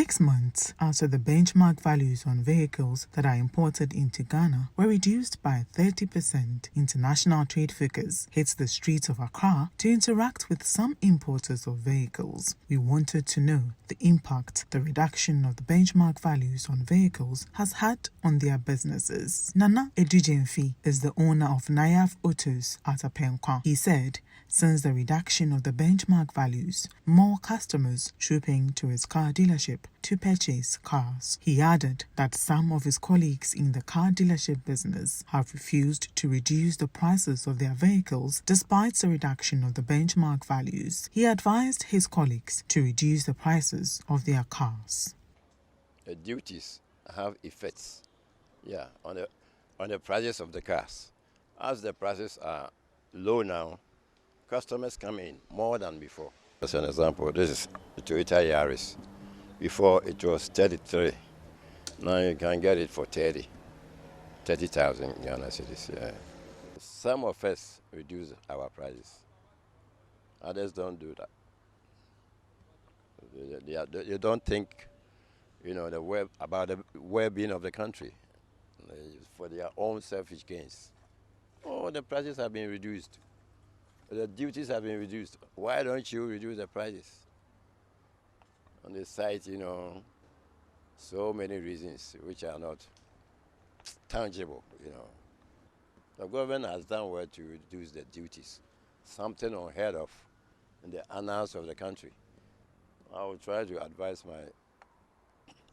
6 months after the benchmark values on vehicles that are imported into Ghana were reduced by 30%, international trade figures hit the streets of Accra to interact with some importers of vehicles. We wanted to know the impact the reduction of the benchmark values on vehicles has had on their businesses. Nana Edujemfi is the owner of Nayaf Autos at Apenkwa. He said, since the reduction of the benchmark values, more customers trooping to his car dealership to purchase cars. He added that some of his colleagues in the car dealership business have refused to reduce the prices of their vehicles despite the reduction of the benchmark values. He advised his colleagues to reduce the prices of their cars. The duties have effects, on the prices of the cars. As the prices are low now, customers come in more than before. As an example, this is the Toyota Yaris. Before it was 33. Now you can get it for 30,000 Ghana cedis. Yeah. Some of us reduce our prices. Others don't do that. You don't think, about the well-being of the country for their own selfish gains. Oh, the prices have been reduced. The duties have been reduced. Why don't you reduce the prices? On the site, so many reasons which are not tangible, The government has done well to reduce the duties, something unheard of in the annals of the country. I will try to advise my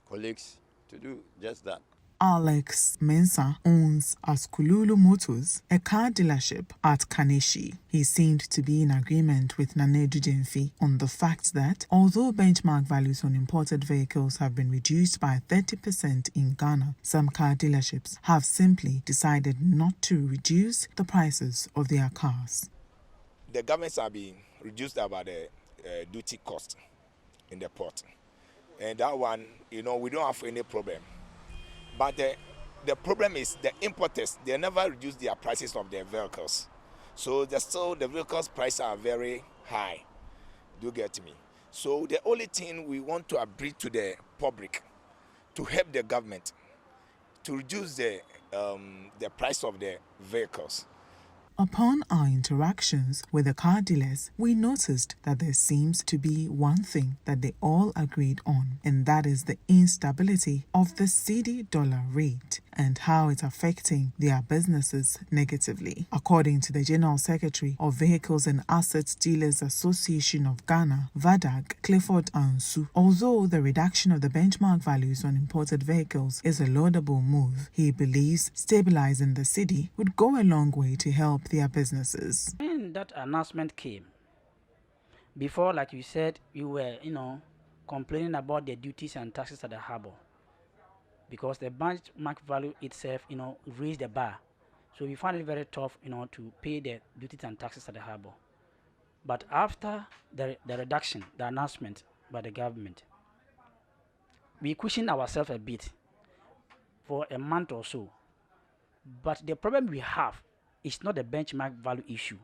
colleagues to do just that. Alex Mensah owns Askululu Motors, a car dealership at Kaneshie. He seemed to be in agreement with Nana Edujemfi on the fact that although benchmark values on imported vehicles have been reduced by 30% in Ghana, some car dealerships have simply decided not to reduce the prices of their cars. The governments have been reduced about the duty cost in the port. And that one, we don't have any problem. But the problem is the importers, they never reduce their prices of their vehicles. So the vehicles prices are very high. Do you get me? So the only thing we want to appeal to the public, to help the government, to reduce the price of the vehicles. Upon our interactions with the car dealers, we noticed that there seems to be one thing that they all agreed on, and that is the instability of the cedi-dollar rate and how it's affecting their businesses negatively. According to the General Secretary of Vehicles and Assets Dealers Association of Ghana, VADAG, Clifford Ansu, although the reduction of the benchmark values on imported vehicles is a laudable move, he believes stabilizing the cedi would go a long way to help their businesses. When that announcement came, before, like you said, you were, complaining about the duties and taxes at the harbor because the benchmark value itself, raised the bar. So we found it very tough, to pay the duties and taxes at the harbor. But after the reduction, the announcement by the government, we cushioned ourselves a bit for a month or so. But the problem we have is not the benchmark value issue.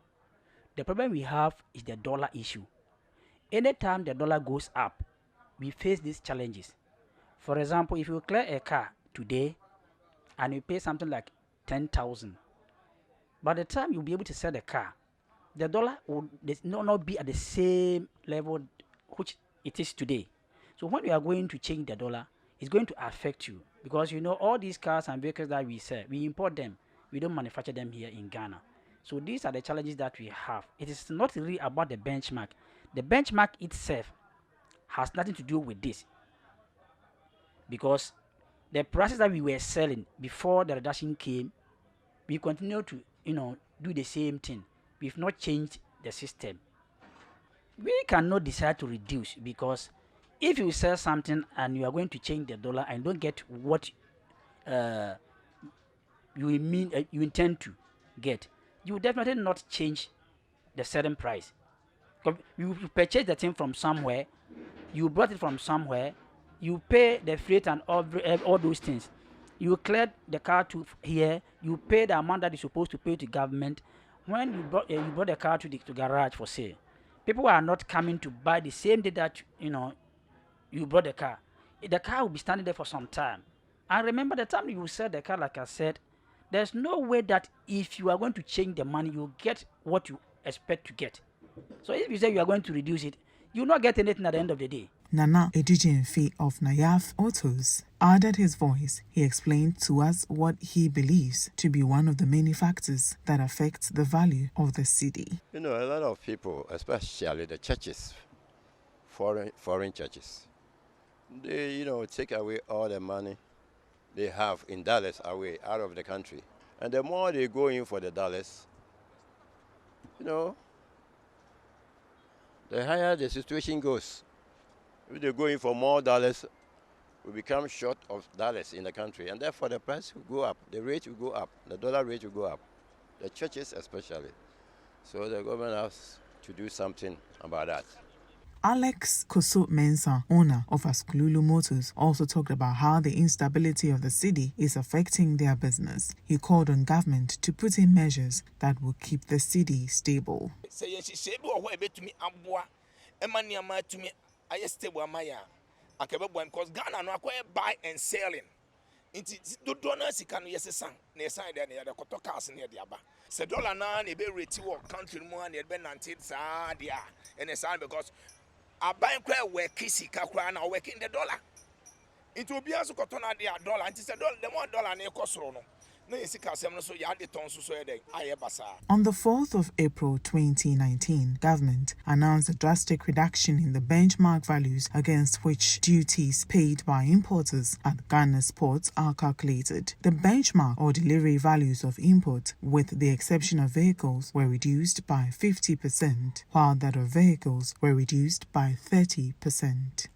The problem we have is the dollar issue. Anytime the dollar goes up, we face these challenges. For example, if you clear a car today and you pay something like 10,000, by the time you'll be able to sell the car, the dollar will not be at the same level which it is today. So when we are going to change the dollar, it's going to affect you because all these cars and vehicles that we sell, we import them. We don't manufacture them here in Ghana. So these are the challenges that we have. It is not really about the benchmark. The benchmark itself has nothing to do with this because the prices that we were selling before the reduction came, we continue to do the same thing. We've not changed the system. We cannot decide to reduce because if you sell something and you are going to change the dollar and don't get what you intend to get, you will definitely not change the selling price. You purchase the thing from somewhere, you brought it from somewhere, you pay the freight and all those things. You cleared the car to here, you pay the amount that you're supposed to pay to government. When you brought the car to the garage for sale, people are not coming to buy the same day that you brought the car. the car will be standing there for some time. And remember the time you sell the car, like I said, there's no way that if you are going to change the money, you'll get what you expect to get. So if you say you are going to reduce it, you'll not get anything at the end of the day. Nana Edijinfi of Nayaf Autos added his voice. He explained to us what he believes to be one of the many factors that affect the value of the cedi. You know, a lot of people, especially the churches, foreign churches, they, you know, take away all the money they have in dollars away out of the country. And the more they go in for the dollars, you know, the higher the situation goes. If they go in for more dollars, we become short of dollars in the country, and therefore the price will go up, the rate will go up, the dollar rate will go up, the churches especially. So the government has to do something about that. Alex Koso Mensah, owner of Askululu Motors, also talked about how the instability of the cedi is affecting their business. He called on government to put in measures that will keep the cedi stable. Because Ghana no acquire buy and selling. Do donors can yes sang near side and the cotocas near the Abba. Se dollar na ne be rate work country more and be 19 sadia and a sign because a bank where kissy kakra now working the dollar. It will be as a cotona dia dollar and it's a dollar the $1 near Cosrono. On the 4th of April 2019, government announced a drastic reduction in the benchmark values against which duties paid by importers at Ghana's ports are calculated. The benchmark or delivery values of imports, with the exception of vehicles, were reduced by 50%, while that of vehicles were reduced by 30%.